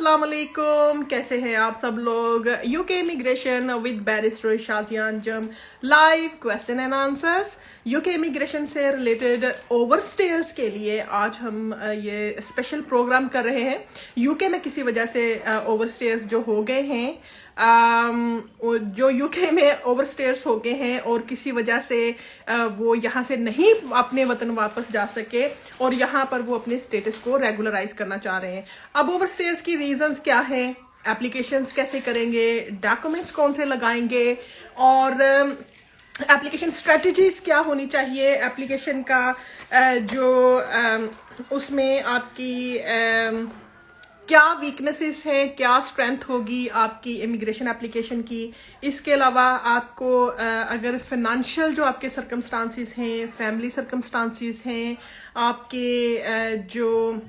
अस्सलाम वालेकुम, कैसे हैं आप सब लोग। यूके इमिग्रेशन विद बैरिस्टर शाजियान जम live question and answers. UK immigration से रिलेटेड ओवरस्टेयर्स के लिए आज हम ये स्पेशल प्रोग्राम कर रहे हैं। यूके में किसी वजह से ओवरस्टेयर्स जो हो गए हैं, जो यूके में ओवरस्टेयर्स हो गए हैं और किसी वजह से वो यहाँ से नहीं अपने वतन वापस जा सके और यहाँ पर वो अपने स्टेटस को रेगुलराइज करना चाह रहे हैं। अब ओवरस्टेयर्स की रीजंस क्या है, एप्लीकेशंस कैसे करेंगे, डॉक्यूमेंट्स कौन से लगाएंगे और एप्लीकेशन स्ट्रेटजीज क्या होनी चाहिए, एप्लीकेशन का जो उसमें आपकी क्या वीकनेसेस हैं, क्या स्ट्रेंथ होगी आपकी इमिग्रेशन एप्लीकेशन की। इसके अलावा आपको अगर फाइनेंशियल जो आपके सर्कमस्टांसिस हैं, फैमिली सर्कमस्टांसिस हैं, आपके जो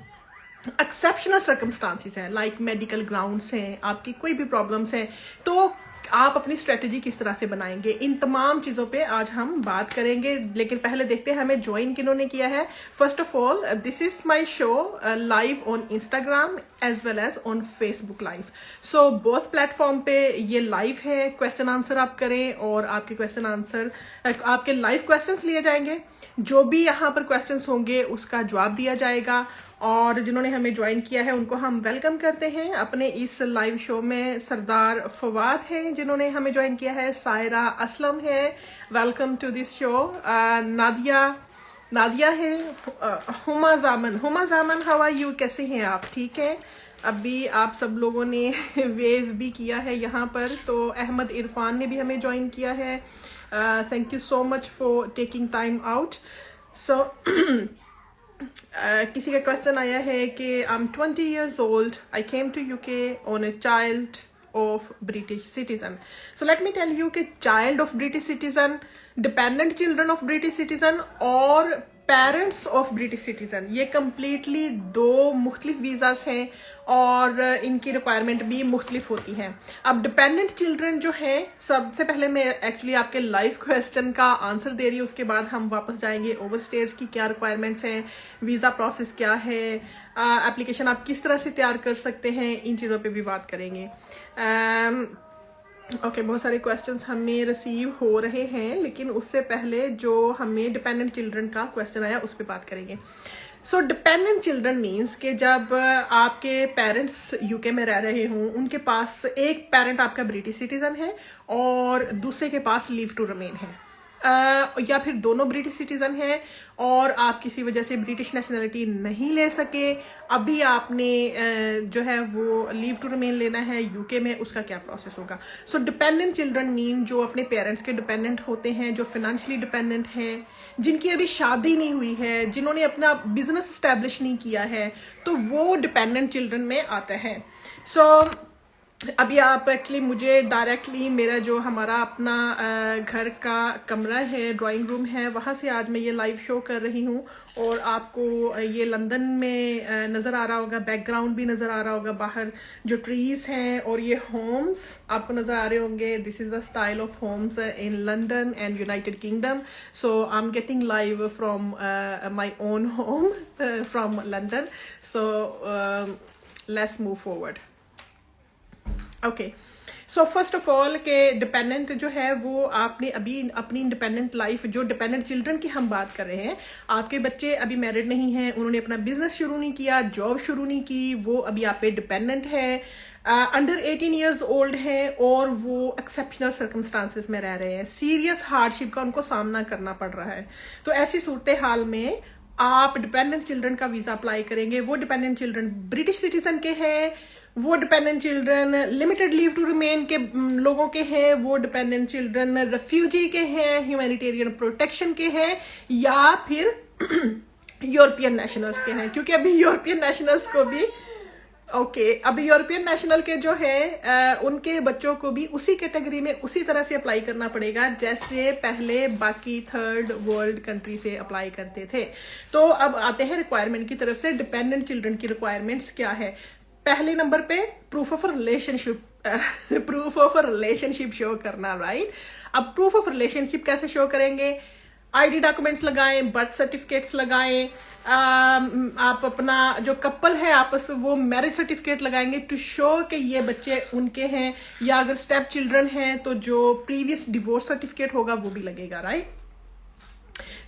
एक्सेप्शनल सर्कमस्टांसिस हैं लाइक मेडिकल ग्राउंड्स हैं, आपकी कोई भी प्रॉब्लम्स हैं, तो आप अपनी स्ट्रेटजी किस तरह से बनाएंगे, इन तमाम चीज़ों पे आज हम बात करेंगे। लेकिन पहले देखते हैं हमें ज्वाइन किन्होंने किया है। First of all, this is my show live on Instagram as well as on Facebook live. So both platform पे ये लाइव है। क्वेश्चन आंसर आप करें और आपके क्वेश्चन आंसर, आपके लाइव क्वेश्चंस लिए जाएंगे। जो भी यहाँ पर क्वेश्चंस होंगे उसका जवाब दिया जाएगा। और जिन्होंने हमें ज्वाइन किया है उनको हम वेलकम करते हैं अपने इस लाइव शो में। सरदार फवाद हैं जिन्होंने हमें ज्वाइन किया है, सायरा असलम है, welcome to this show. Nadia है, हुमा जामन हाउ आर यू, कैसे हैं आप, ठीक है। अभी आप सब लोगों ने वेव भी किया है यहाँ पर, तो अहमद इरफान ने भी हमें ज्वाइन किया है। Thank you so much for taking time out. So किसी का क्वेश्चन आया है कि I am 20 years old, I came to UK on a child of British citizen. So let me tell you कि child of British citizen, dependent children of British citizen और parents of British citizen, ये completely दो मुख्तलिफ visas हैं और इनकी requirement भी मुख्तलिफ होती हैं। अब डिपेंडेंट चिल्ड्रन जो है, सबसे पहले मैं एक्चुअली आपके लाइव क्वेश्चन का आंसर दे रही हूँ, उसके बाद हम वापस जाएंगे ओवरस्टेयर्स की क्या रिक्वायरमेंट्स हैं, वीज़ा प्रोसेस क्या है, एप्लीकेशन आप किस तरह से तैयार कर सकते हैं, इन चीज़ों पे भी बात करेंगे। ओके, बहुत सारे क्वेश्चंस हमें रिसीव हो रहे हैं, लेकिन उससे पहले जो हमें डिपेंडेंट चिल्ड्रन का क्वेश्चन आया उस पर बात करेंगे। सो डिपेंडेंट चिल्ड्रन मीन्स कि जब आपके पेरेंट्स यूके में रह रहे हों, उनके पास एक पेरेंट आपका ब्रिटिश सिटीजन है और दूसरे के पास लीव टू रिमेन है, या फिर दोनों ब्रिटिश सिटीजन हैं और आप किसी वजह से ब्रिटिश नेशनलिटी नहीं ले सके, अभी आपने जो है वो लीव टू रिमेन लेना है यूके में, उसका क्या प्रोसेस होगा। सो डिपेंडेंट चिल्ड्रन मीन जो अपने पेरेंट्स के डिपेंडेंट होते हैं, जो फाइनेंशियली डिपेंडेंट हैं, जिनकी अभी शादी नहीं हुई है, जिन्होंने अपना बिजनेस एस्टेब्लिश नहीं किया है, तो वो डिपेंडेंट चिल्ड्रन में आता है। सो अभी आप एक्चुअली मुझे डायरेक्टली मेरा जो हमारा अपना घर का कमरा है, ड्राइंग रूम है, वहाँ से आज मैं ये लाइव शो कर रही हूँ और आपको ये लंदन में नज़र आ रहा होगा, बैकग्राउंड भी नज़र आ रहा होगा, बाहर जो ट्रीज़ हैं और ये होम्स आपको नज़र आ रहे होंगे। This is the style of homes in London and United Kingdom. So I am getting live from my own home from London. So let's move forward. Okay, so first of all के dependent जो है वो आपने अभी अपनी independent life, जो dependent children की हम बात कर रहे हैं, आपके बच्चे अभी मैरिड नहीं हैं, उन्होंने अपना बिजनेस शुरू नहीं किया, जॉब शुरू नहीं की, वो अभी आप पे डिपेंडेंट है, अंडर 18 years ओल्ड है और वो एक्सेप्शनल सर्कमस्टांसिस में रह रहे हैं, सीरियस हार्डशिप का उनको सामना करना पड़ रहा है। तो ऐसी सूरत हाल में आप डिपेंडेंट चिल्ड्रन का वीजा अप्लाई करेंगे। वो डिपेंडेंट चिल्ड्रन ब्रिटिश सिटीजन के हैं, वो dependent children limited leave to remain के लोगों के हैं, वो डिपेंडेंट चिल्ड्रन रेफ्यूजी के हैं, ह्यूमैनिटेरियन प्रोटेक्शन के हैं, या फिर यूरोपियन नेशनल्स के हैं, क्योंकि अभी यूरोपियन नेशनल्स को भी अभी यूरोपियन नेशनल के जो है उनके बच्चों को भी उसी कैटेगरी में उसी तरह से अप्लाई करना पड़ेगा जैसे पहले बाकी थर्ड वर्ल्ड कंट्री से अप्लाई करते थे। तो अब आते हैं रिक्वायरमेंट की तरफ से। डिपेंडेंट चिल्ड्रन की रिक्वायरमेंट्स क्या है? पहले नंबर पे प्रूफ ऑफ रिलेशनशिप शो करना, राइट। अब प्रूफ ऑफ रिलेशनशिप कैसे शो करेंगे? आईडी डॉक्यूमेंट्स लगाएं, बर्थ सर्टिफिकेट्स लगाएं, आप अपना जो कपल है आपस वो मैरिज सर्टिफिकेट लगाएंगे टू शो कि ये बच्चे उनके हैं, या अगर स्टेप चिल्ड्रन हैं तो जो प्रीवियस डिवोर्स सर्टिफिकेट होगा वो भी लगेगा, राइट।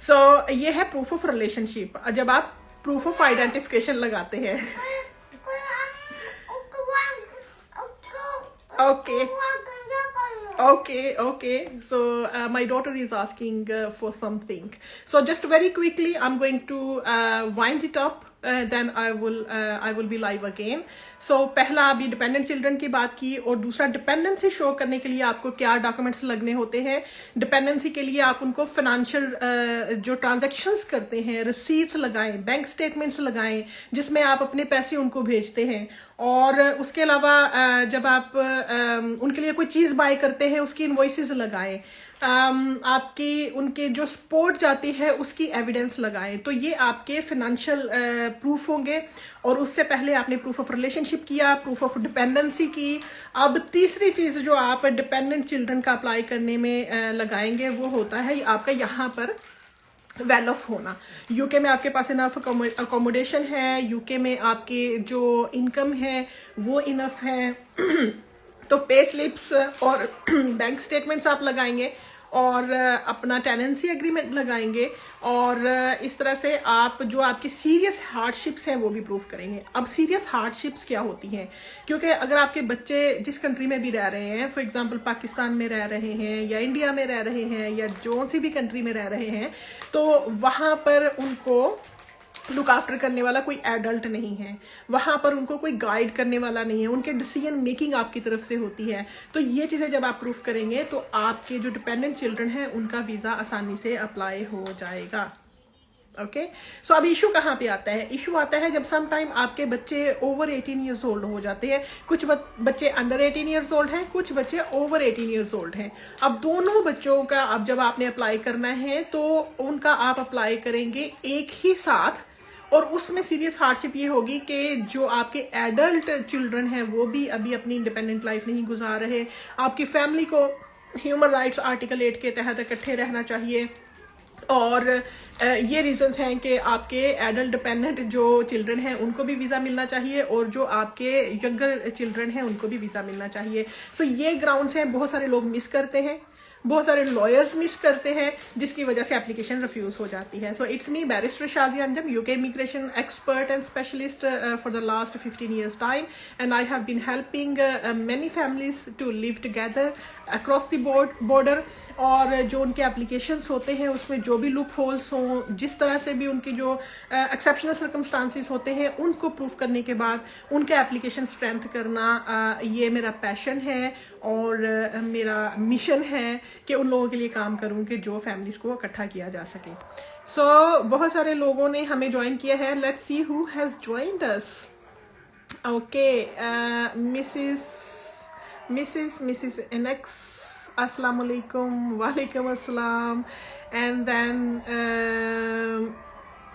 सो ये है प्रूफ ऑफ रिलेशनशिप। जब आप प्रूफ ऑफ आइडेंटिफिकेशन लगाते हैं okay, so my daughter is asking for something, so just very quickly I'm going to wind it up, then I will be live again. So पहला अभी dependent children की बात की, और दूसरा डिपेंडेंसी शो करने के लिए आपको क्या डॉक्यूमेंट्स लगने होते हैं। डिपेंडेंसी के लिए आप उनको फाइनेंशियल जो ट्रांजैक्शंस करते हैं रिसीट्स लगाएं, बैंक स्टेटमेंट्स लगाएं जिसमें आप अपने पैसे उनको भेजते हैं, और उसके अलावा जब आप उनके लिए कोई चीज बाय करते हैं उसकी इनवॉइसेस लगाएं, आपकी उनके जो सपोर्ट जाती है उसकी एविडेंस लगाएं। तो ये आपके फाइनेंशियल प्रूफ होंगे। और उससे पहले आपने प्रूफ ऑफ रिलेशनशिप किया, प्रूफ ऑफ डिपेंडेंसी की। अब तीसरी चीज जो आप डिपेंडेंट चिल्ड्रन का अप्लाई करने में लगाएंगे वो होता है आपका यहाँ पर वेल ऑफ होना। यूके में आपके पास इनफ अकोमोडेशन है, यूके में आपके जो इनकम है वो इनफ है। तो पे स्लिप्स और बैंक स्टेटमेंट्स आप लगाएंगे, और अपना टेनेंसी एग्रीमेंट लगाएंगे, और इस तरह से आप जो आपकी सीरियस हार्डशिप्स हैं वो भी प्रूफ करेंगे। अब सीरियस हार्डशिप्स क्या होती हैं, क्योंकि अगर आपके बच्चे जिस कंट्री में भी रह रहे हैं, फॉर एग्जांपल पाकिस्तान में रह रहे हैं या इंडिया में रह रहे हैं या जो सी भी कंट्री में रह रहे हैं, तो वहाँ पर उनको लुक आफ्टर करने वाला कोई एडल्ट नहीं है, वहां पर उनको कोई गाइड करने वाला नहीं है, उनके डिसीजन मेकिंग आपकी तरफ से होती है। तो ये चीजें जब आप प्रूफ करेंगे तो आपके जो डिपेंडेंट चिल्ड्रन हैं उनका वीजा आसानी से अप्लाई हो जाएगा। ओके, सो अब इशू कहाँ पे आता है? इशू आता है जब सम टाइम आपके बच्चे ओवर 18 ईयर्स ओल्ड हो जाते हैं। कुछ बच्चे अंडर 18 ईयर्स ओल्ड हैं, कुछ बच्चे ओवर 18 ईयर्स ओल्ड हैं। अब दोनों बच्चों का अब जब आपने अप्लाई करना है तो उनका आप अप्लाई करेंगे एक ही साथ, और उसमें सीरियस हार्डशिप ये होगी कि जो आपके एडल्ट चिल्ड्रन हैं वो भी अभी अपनी इंडिपेंडेंट लाइफ नहीं गुजार रहे। आपकी फैमिली को ह्यूमन राइट्स आर्टिकल 8 के तहत इकट्ठे रहना चाहिए, और ये रीजंस हैं कि आपके एडल्ट डिपेंडेंट जो चिल्ड्रन हैं उनको भी वीज़ा मिलना चाहिए, और जो आपके यंगर चिल्ड्रन हैं उनको भी वीज़ा मिलना चाहिए। सो ये ग्राउंड्स हैं, बहुत सारे लोग मिस करते हैं, बहुत सारे लॉयर्स मिस करते हैं, जिसकी वजह से एप्लीकेशन रिफ्यूज हो जाती है। So it's me barrister Shazia Anjum, UK immigration expert and specialist for the last 15 years time, and I have been helping many families to live together across the border. और जो उनके एप्लीकेशंस होते हैं उसमें जो भी लूप होल्स हों, जिस तरह से भी उनके जो एक्सेप्शनल सर्कमस्टांसिस होते हैं उनको प्रूफ करने के बाद उनके एप्लीकेशन स्ट्रेंथ करना, ये मेरा पैशन है और मेरा मिशन है कि उन लोगों के लिए काम करूं कि जो फैमिलीज को इकट्ठा किया जा सके। सो बहुत सारे लोगों ने हमें ज्वाइन किया है। Let's see who has joined us. Okay, Mrs एनेक्स, अस्सलाम वालेकुम। वालेकुम अस्सलाम। And then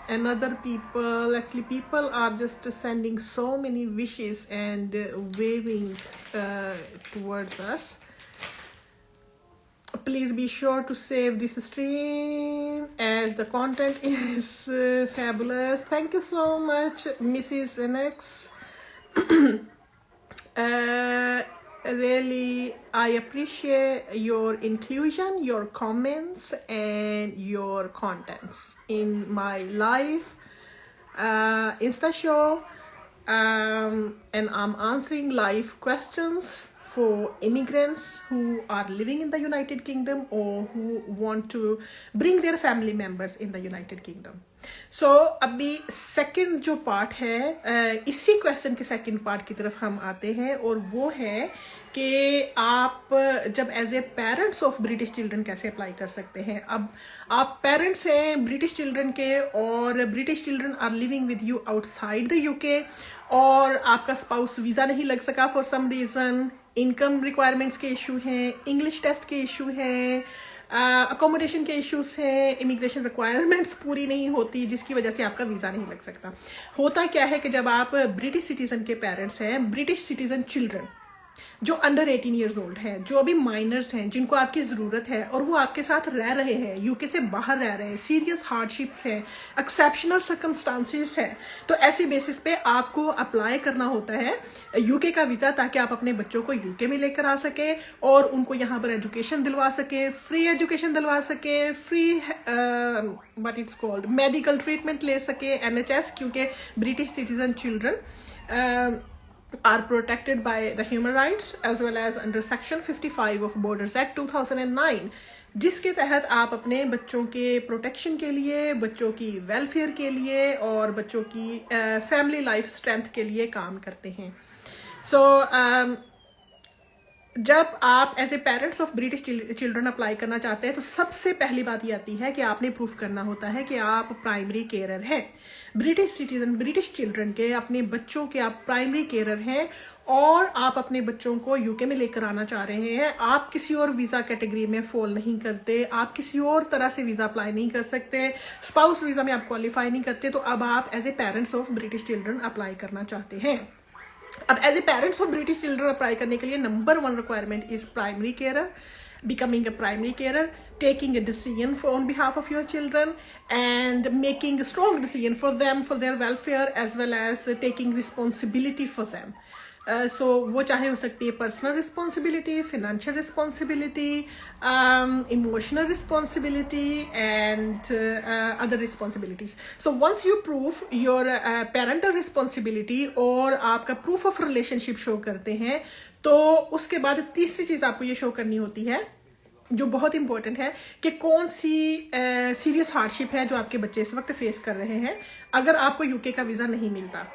another people, actually people are just sending so many wishes and waving towards us. Please be sure to save this stream as the content is fabulous. Thank you so much, Mrs. NX. Really, I appreciate your inclusion, your comments, and your contents in my live Insta show, and I'm answering live questions for immigrants who are living in the United Kingdom or who want to bring their family members in the United Kingdom. So अभी second जो part है, इसी question के second part की तरफ हम आते हैं, और वो है कि आप जब as a parents of British children कैसे अप्लाई कर सकते हैं। अब आप पेरेंट्स हैं ब्रिटिश चिल्ड्रन के, और British children are living with you outside the UK, और आपका स्पाउस वीज़ा नहीं लग सका for some reason, income requirements के इशू हैं, इंग्लिश टेस्ट के इशू हैं, अकोमोडेशन के इश्यूज हैं, इमिग्रेशन रिक्वायरमेंट्स पूरी नहीं होती, जिसकी वजह से आपका वीज़ा नहीं लग सकता। होता क्या है कि जब आप ब्रिटिश सिटीजन के पेरेंट्स हैं, ब्रिटिश सिटीजन चिल्ड्रन, जो अंडर 18 ईयर्स ओल्ड हैं, जो अभी माइनर्स हैं, जिनको आपकी ज़रूरत है और वो आपके साथ रह रहे हैं, यूके से बाहर रह रहे हैं, सीरियस हार्डशिप्स हैं, एक्सेप्शनल सर्कमस्टांसिस है, तो ऐसे बेसिस पे आपको अप्लाई करना होता है यूके का वीज़ा, ताकि आप अपने बच्चों को यूके में लेकर आ सके और उनको यहाँ पर एजुकेशन दिलवा सके, फ्री एजुकेशन दिलवा सके, free what it's called medical treatment ले सके, NHS, क्योंकि British citizen children are protected by the human rights as well as under section 55 of Borders Act 2009, जिसके तहत आप अपने बच्चों के प्रोटेक्शन के लिए, बच्चों की वेलफेयर के लिए और बच्चों की फैमिली लाइफ स्ट्रेंथ के लिए काम करते हैं। सो जब आप as a parents of British children apply करना चाहते हैं तो सबसे पहली बात ये आती है कि आपने प्रूफ करना होता है कि आप प्राइमरी केयरर हैं। ब्रिटिश सिटीजन, ब्रिटिश चिल्ड्रन के, अपने बच्चों के आप प्राइमरी केयरर हैं और आप अपने बच्चों को यूके में लेकर आना चाह रहे हैं। आप किसी और वीज़ा कैटेगरी में फॉल नहीं करते, आप किसी और तरह से वीज़ा अप्लाई नहीं कर सकते, स्पाउस वीज़ा में आप क्वालिफाई नहीं करते, तो अब आप as a parents of British children apply करना चाहते हैं। अब as a parents of British children apply करने के लिए number 1 requirement is primary carer, becoming a primary carer, taking a decision on behalf of your children and making a strong decision for them, for their welfare, as well as taking responsibility for them. So वो चाहे हो सकती है personal responsibility, financial responsibility, emotional responsibility and other responsibilities. So once you proof your parental responsibility और आपका proof of relationship show करते हैं, तो उसके बाद तीसरी चीज आपको ये शो करनी होती है जो बहुत इंपॉर्टेंट है कि कौन सी सीरियस हार्डशिप है जो आपके बच्चे इस वक्त फेस कर रहे हैं अगर आपको यूके का वीजा नहीं मिलता।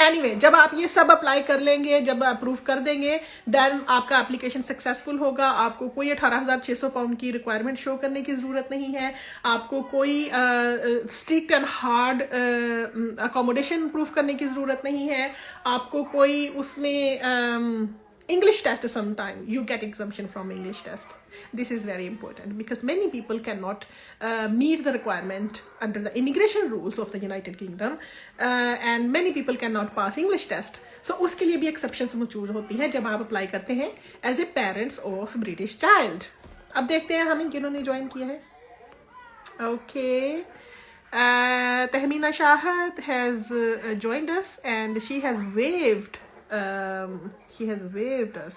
एनीवे, जब आप ये सब अप्लाई कर लेंगे, जब अप्रूव कर देंगे, देन आपका एप्लीकेशन सक्सेसफुल होगा। आपको कोई 18,600 पाउंड की रिक्वायरमेंट शो करने की जरूरत नहीं है, आपको कोई strict and hard accommodation proof करने की जरूरत नहीं है, आपको कोई उसमें English test sometime you get exemption from English test. This is very important because many people cannot meet the requirement under the immigration rules of the United Kingdom and many people cannot pass English test. So उसके लिए भी exceptions मौजूद होती हैं जब आप apply करते हैं as a parents of British child. अब देखते हैं हमें किन्होंने ज्वाइन किया है। Okay. Tahmina Shahad has joined us and she has waved us.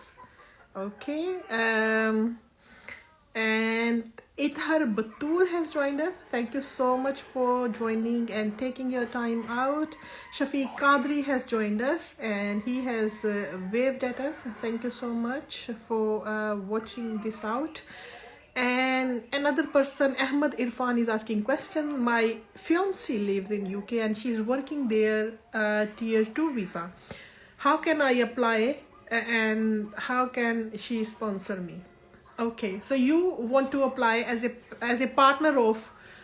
Okay. And Ithar Batul has joined us. Thank you so much for joining and taking your time out. Shafiq Qadri has joined us and he has waved at us. Thank you so much for watching this out. And another person, Ahmad Irfan, is asking question. My fiancée lives in UK and she's working there tier 2 visa. How can I apply and how can she sponsor me? Okay, so you want to apply as a partner of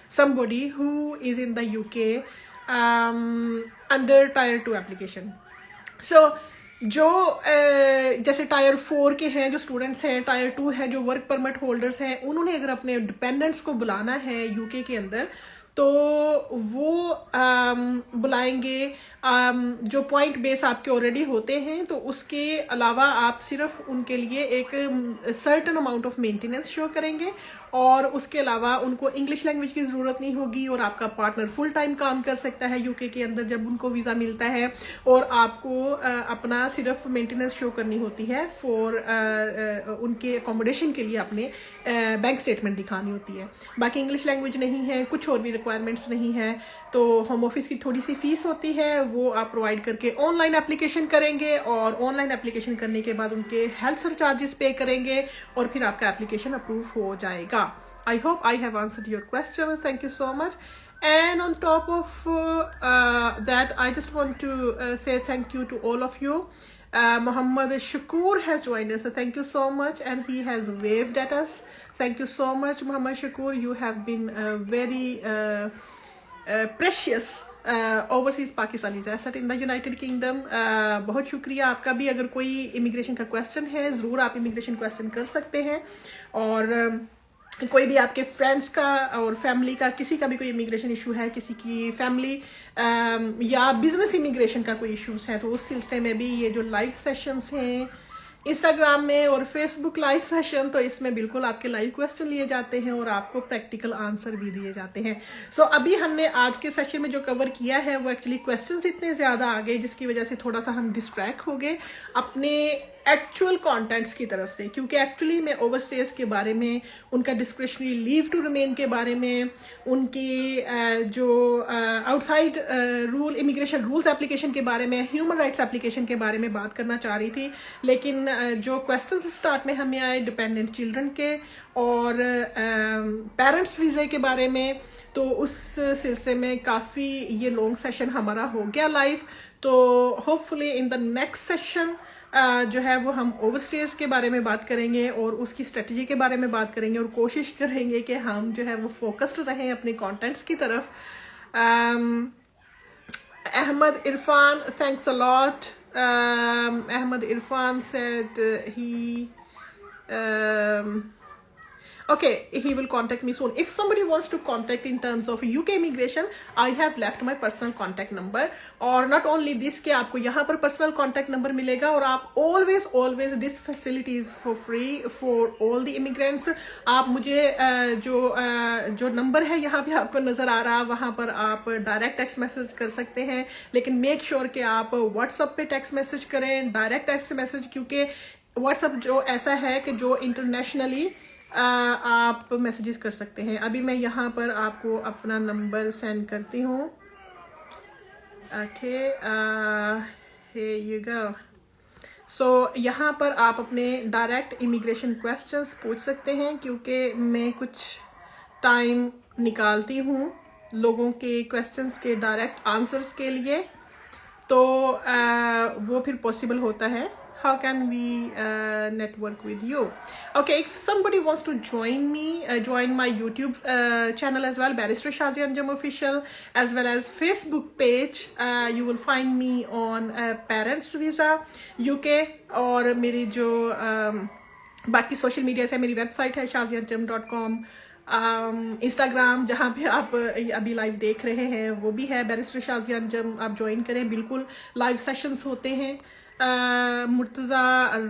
somebody who is in the UK under tier 2 application. So जो जैसे tyre 4 के हैं जो students हैं, tyre 2 है जो work permit holders हैं, उन्होंने अगर अपने डिपेंडेंट्स को बुलाना है यूके के अंदर तो वो बुलाएंगे। जो पॉइंट बेस आपके ऑलरेडी होते हैं तो उसके अलावा आप सिर्फ उनके लिए एक certain amount of maintenance show करेंगे और उसके अलावा उनको इंग्लिश लैंग्वेज की ज़रूरत नहीं होगी और आपका पार्टनर फुल टाइम काम कर सकता है यूके के अंदर जब उनको वीज़ा मिलता है और आपको अपना सिर्फ मेंटेनेंस शो करनी होती है फॉर उनके अकोमोडेशन के लिए अपने बैंक स्टेटमेंट दिखानी होती है। बाकी इंग्लिश लैंग्वेज नहीं है, कुछ और भी रिक्वायरमेंट्स नहीं है, तो होम ऑफिस की थोड़ी सी फीस होती है वो आप प्रोवाइड करके ऑनलाइन एप्लीकेशन करेंगे और ऑनलाइन एप्लीकेशन करने के बाद उनके हेल्थ सरचार्जेस पे करेंगे और फिर आपका एप्लीकेशन अप्रूव हो जाएगा। आई hope I have answered your question, thank you so much. And on top of that, I just want to say thank you to all of you. Muhammad Shakur has joined us. So thank you so much, and he has waved at us. Thank you so much, Muhammad Shakur. You have been very precious overseas Pakistanis asset in the United Kingdom. बहुत शुक्रिया आपका भी। अगर कोई immigration का question है ज़रूर आप इमिग्रेशन क्वेश्चन कर सकते हैं और कोई भी आपके फ्रेंड्स का और फैमिली का किसी का भी कोई इमिग्रेशन इशू है, किसी की फैमिली या बिजनेस इमिग्रेशन का कोई इश्यूज है तो उस सिलसिले में भी ये जो लाइव सेशंस हैं इंस्टाग्राम में और फेसबुक लाइव सेशन, तो इसमें बिल्कुल आपके लाइव क्वेश्चन लिए जाते हैं और आपको प्रैक्टिकल आंसर भी दिए जाते हैं। सो अभी हमने आज के सेशन में जो कवर किया है वो एक्चुअली क्वेश्चंस इतने ज़्यादा आ गए जिसकी वजह से थोड़ा सा हम डिस्ट्रैक्ट हो गए अपने एक्चुअल कंटेंट्स की तरफ से, क्योंकि एक्चुअली मैं ओवरस्टेज के बारे में, उनका डिस्क्रिशनरी लीव टू रिमेन के बारे में, उनकी जो outside rule immigration rules application के बारे में, ह्यूमन राइट्स एप्लीकेशन के बारे में बात करना चाह रही थी। लेकिन जो क्वेश्चंस स्टार्ट में हमें आए डिपेंडेंट चिल्ड्रन के और पेरेंट्स वीज़े के बारे में, तो उस सिलसिले में काफ़ी ये लॉन्ग सेशन हमारा हो गया लाइव। तो hopefully in the next session जो है वो हम ओवरस्टेज के बारे में बात करेंगे और उसकी स्ट्रेटजी के बारे में बात करेंगे और कोशिश करेंगे कि हम जो है वो फोकस्ड रहें अपने कंटेंट्स की तरफ। Ahmad Irfan, thanks a lot. Ahmad Irfan said okay, he will contact me soon. If somebody wants to contact in terms of UK immigration, I have left my personal contact number. और not only this कि आपको यहाँ पर personal contact number मिलेगा और आप always this facility is for free for all the immigrants. आप मुझे जो नंबर है यहाँ पे आपको नजर आ रहा है वहाँ पर आप डायरेक्ट टेक्स्ट मैसेज कर सकते हैं, लेकिन मेक श्योर कि आप व्हाट्सएप पे टेक्स्ट मैसेज करें, डायरेक्ट टेक्स्ट मैसेज, क्योंकि व्हाट्सएप जो ऐसा है कि जो इंटरनेशनली आप मैसेजेस कर सकते हैं। अभी मैं यहाँ पर आपको अपना नंबर सेंड करती हूँ। Okay, here you go. सो यहाँ पर आप अपने डायरेक्ट इमिग्रेशन क्वेश्चंस पूछ सकते हैं, क्योंकि मैं कुछ टाइम निकालती हूँ लोगों के क्वेश्चंस के डायरेक्ट आंसर्स के लिए, तो वो फिर पॉसिबल होता है। How can we network with you? Okay, if somebody wants to join me, join my YouTube channel as well, Barrister Shazia Anjum Official, as well as Facebook page, you will find me on Parents Visa UK, और मेरी जो बाकी social media है, मेरी website है shazianjum.com, Instagram जहाँ पे आप अभी लाइव देख रहे हैं वो भी है बैरिस्टर शाजिया अंजम, आप ज्वाइन करें, बिल्कुल लाइव सेशंस होते हैं। Murtaza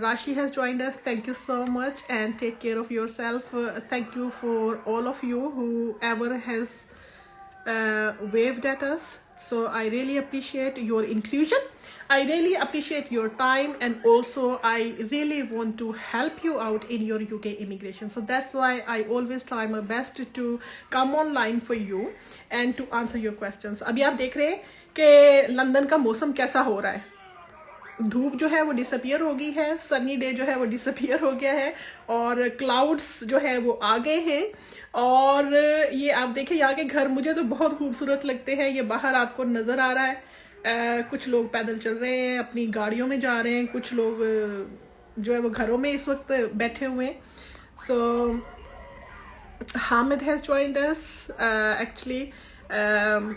Rashi has joined us. Thank you so much and take care of yourself. Thank you for all of you whoever has waved at us. So I really appreciate your inclusion. I really appreciate your time, and also I really want to help you out in your UK immigration. So that's why I always try my best to come online for you and to answer your questions. अभी आप देख रहे हैं कि London का मौसम कैसा हो रहा है। धूप जो है वो डिसअपियर हो गई है, सनी डे जो है वो डिसअपियर हो गया है और क्लाउड्स जो है वो आ गए हैं। और ये आप देखें यहाँ के घर मुझे तो बहुत खूबसूरत लगते हैं। ये बाहर आपको नज़र आ रहा है, कुछ लोग पैदल चल रहे हैं, अपनी गाड़ियों में जा रहे हैं, कुछ लोग जो है वो घरों में इस वक्त बैठे हुए हैं। So Hamid has joined us actually.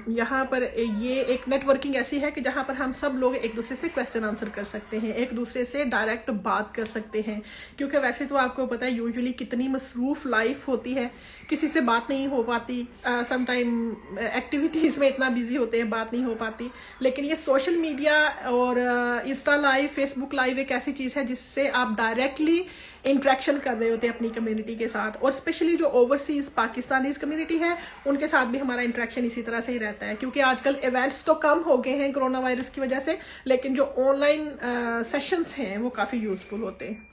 यहाँ पर ये एक नेटवर्किंग ऐसी है कि जहाँ पर हम सब लोग एक दूसरे से क्वेश्चन आंसर कर सकते हैं, एक दूसरे से डायरेक्ट बात कर सकते हैं, क्योंकि वैसे तो आपको पता है यूजुअली कितनी मसरूफ लाइफ होती है, किसी से बात नहीं हो पाती, समटाइम एक्टिविटीज़ में इतना बिजी होते हैं बात नहीं हो पाती। लेकिन ये सोशल मीडिया और इंस्टा लाइव, फेसबुक लाइव एक ऐसी चीज़ है जिससे आप डायरेक्टली इंट्रैक्शन कर रहे होते हैं अपनी कम्युनिटी के साथ, और स्पेशली जो ओवरसीज पाकिस्तानीज कम्युनिटी है उनके साथ भी हमारा इंट्रैक्शन इसी तरह से ही रहता है, क्योंकि आजकल इवेंट्स तो कम हो गए हैं कोरोना वायरस की वजह से, लेकिन जो ऑनलाइन सेशंस हैं वो काफ़ी यूजफुल होते हैं।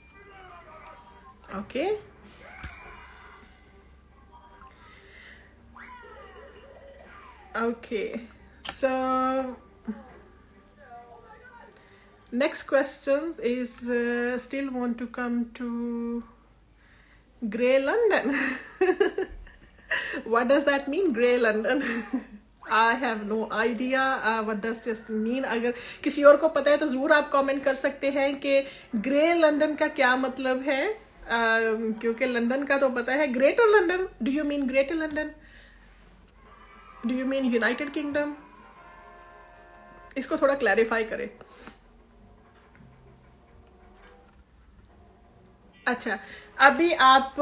Okay, okay, so next question is still want to come to Grey London. What does that mean, Grey London? I have no idea what does this mean. अगर किसी और को पता है तो ज़रूर आप कमेंट कर सकते हैं कि ग्रे लंदन का क्या मतलब है, क्योंकि लंदन का तो पता है। Greater London, do you mean greater London, do you mean United kingdom? इसको थोड़ा क्लैरिफाई करें। अच्छा, अभी आप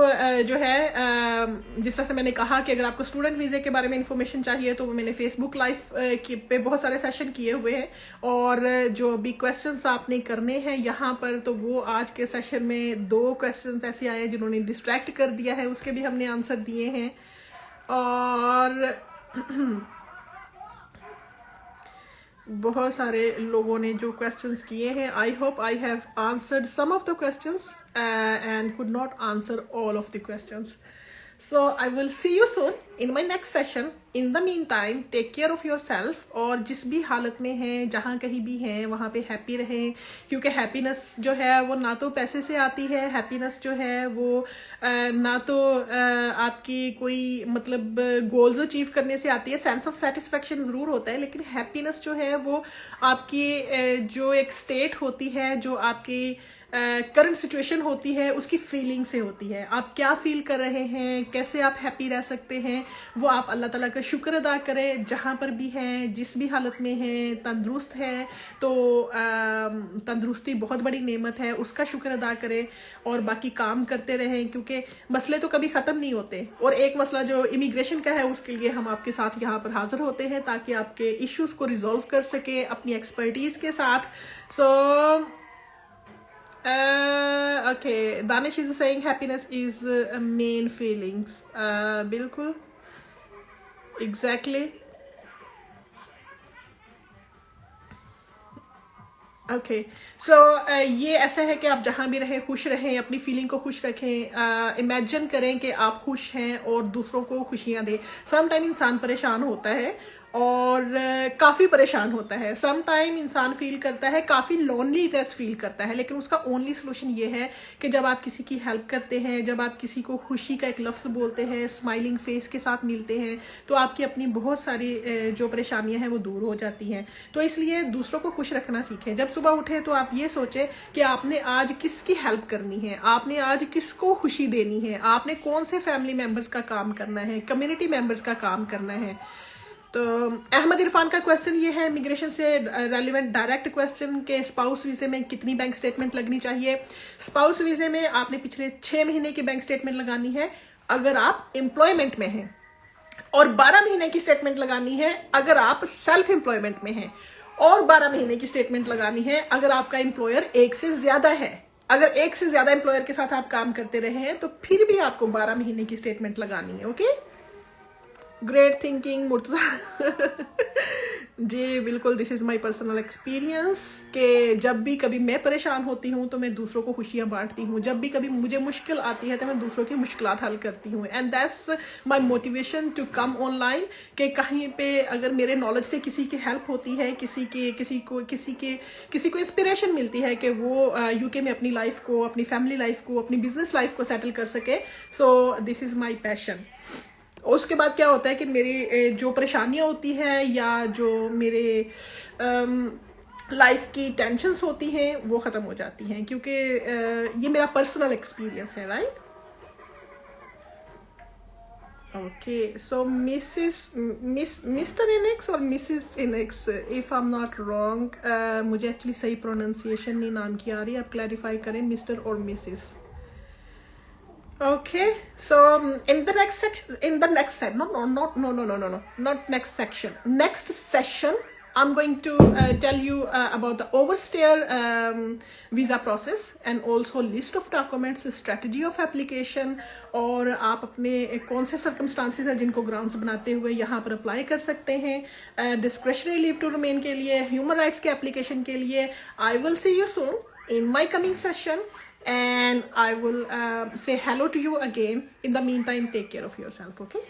जो है जिस तरह से मैंने कहा कि अगर आपको स्टूडेंट वीज़े के बारे में इंफॉर्मेशन चाहिए तो मैंने फेसबुक लाइव पे बहुत सारे सेशन किए हुए हैं, और जो भी क्वेश्चंस आपने करने हैं यहाँ पर, तो वो आज के सेशन में 2 क्वेश्चंस ऐसे आए हैं जिन्होंने डिस्ट्रैक्ट कर दिया है, उसके भी हमने आंसर दिए हैं। और बहुत सारे लोगों ने जो क्वेश्चंस किए हैं, I hope I have answered some of the questions and could not answer all of the questions. So I will see you soon in my next session. In the meantime, take care of yourself, और जिस भी हालत में हैं, जहाँ कहीं भी हैं, वहाँ पे हैप्पी रहें, क्योंकि हैप्पीनेस जो है वो ना तो पैसे से आती है, हैप्पीनेस जो है वो ना तो आपकी कोई मतलब गोल्स अचीव करने से आती है। सेंस ऑफ सेटिस्फेक्शन ज़रूर होता है, लेकिन हैप्पीनेस जो है वो आपकी जो एक स्टेट होती है, जो आपकी करंट सिचुएशन होती है, उसकी फीलिंग से होती है। आप क्या फील कर रहे हैं, कैसे आप हैप्पी रह सकते हैं, वो आप अल्लाह ताला का शुक्र अदा करें। जहाँ पर भी हैं, जिस भी हालत में हैं, तंदुरुस्त है तो तंदुरुस्ती बहुत बड़ी नेमत है, उसका शुक्र अदा करें और बाकी काम करते रहें, क्योंकि मसले तो कभी ख़त्म नहीं होते। और एक मसला जो इमिग्रेशन का है, उसके लिए हम आपके साथ यहाँ पर हाजिर होते हैं ताकि आपके इश्यूज़ को रिजॉल्व कर सके अपनी एक्सपर्टीज़ के साथ। सो okay, Danish is saying happiness is main feelings. बिल्कुल, exactly. ओके, सो ये ऐसा है कि आप जहाँ भी रहें खुश रहें, अपनी फीलिंग को खुश रखें। इमेजिन करें कि आप खुश हैं और दूसरों को खुशियाँ दें। सम टाइम इंसान परेशान होता है और काफ़ी परेशान होता है। सम टाइम इंसान फील करता है, काफ़ी लोनलीनेस फील करता है, लेकिन उसका ओनली सोल्यूशन ये है कि जब आप किसी की हेल्प करते हैं, जब आप किसी को खुशी का एक लफ्ज़ बोलते हैं, स्माइलिंग फेस के साथ मिलते हैं, तो आपकी अपनी बहुत सारी जो परेशानियां हैं वो दूर हो जाती हैं। तो इसलिए दूसरों को खुश रखना सीखें। जब सुबह उठे तो आप ये सोचें कि आपने आज किसकी हेल्प करनी है, आपने आज किसको खुशी देनी है, आपने कौन से फैमिली मेम्बर्स का काम करना है, कम्युनिटी मेम्बर्स का काम करना है। तो अहमद इरफान का क्वेश्चन ये है, इमिग्रेशन से रेलिवेंट डायरेक्ट क्वेश्चन के स्पाउस वीजे में कितनी बैंक स्टेटमेंट लगनी चाहिए। स्पाउस वीजे में आपने पिछले 6 महीने की बैंक स्टेटमेंट लगानी है अगर आप एम्प्लॉयमेंट में हैं, और 12 महीने की स्टेटमेंट लगानी है अगर आप सेल्फ एम्प्लॉयमेंट में हैं, और 12 महीने की स्टेटमेंट लगानी है अगर आपका एम्प्लॉयर 1 से ज्यादा है। अगर 1 से ज्यादा एम्प्लॉयर के साथ आप काम करते रहे हैं तो फिर भी आपको 12 महीने की स्टेटमेंट लगानी है। Okay, great thinking Murtaza. जी बिल्कुल, this is my personal experience कि जब भी कभी मैं परेशान होती हूँ तो मैं दूसरों को खुशियाँ बांटती हूँ, जब भी कभी मुझे मुश्किल आती है तो मैं दूसरों की मुश्किलात हल करती हूँ। And that's my motivation to come online, कि कहीं पे अगर मेरे नॉलेज से किसी की हेल्प होती है, किसी को इंस्पिरेशन मिलती है कि वो यूके में अपनी लाइफ को, अपनी फैमिली लाइफ को, अपनी बिजनेस लाइफ को सेटल कर सके, so this is my passion. और उसके बाद क्या होता है कि मेरी जो परेशानियां होती हैं या जो मेरे लाइफ की टेंशन्स होती हैं वो ख़त्म हो जाती हैं, क्योंकि ये मेरा पर्सनल एक्सपीरियंस है। Right, okay, so mister Inex और missus Inex, if I am not wrong, मुझे एक्चुअली सही प्रोनाउंसिएशन नहीं नाम की आ रही, आप क्लैरिफाई करें मिस्टर और Mrs. Okay, so in the next section, next session, I'm going to tell you about the overstay visa process and also list of documents, strategy of application, और आप अपने कौन से circumstances हैं जिनको ग्राउंड्स बनाते हुए यहाँ पर अप्लाई कर सकते हैं, discretionary leave to remain के लिए, human rights के application के लिए। I will see you soon in my coming session. And I will say hello to you again. In the meantime, take care of yourself, okay?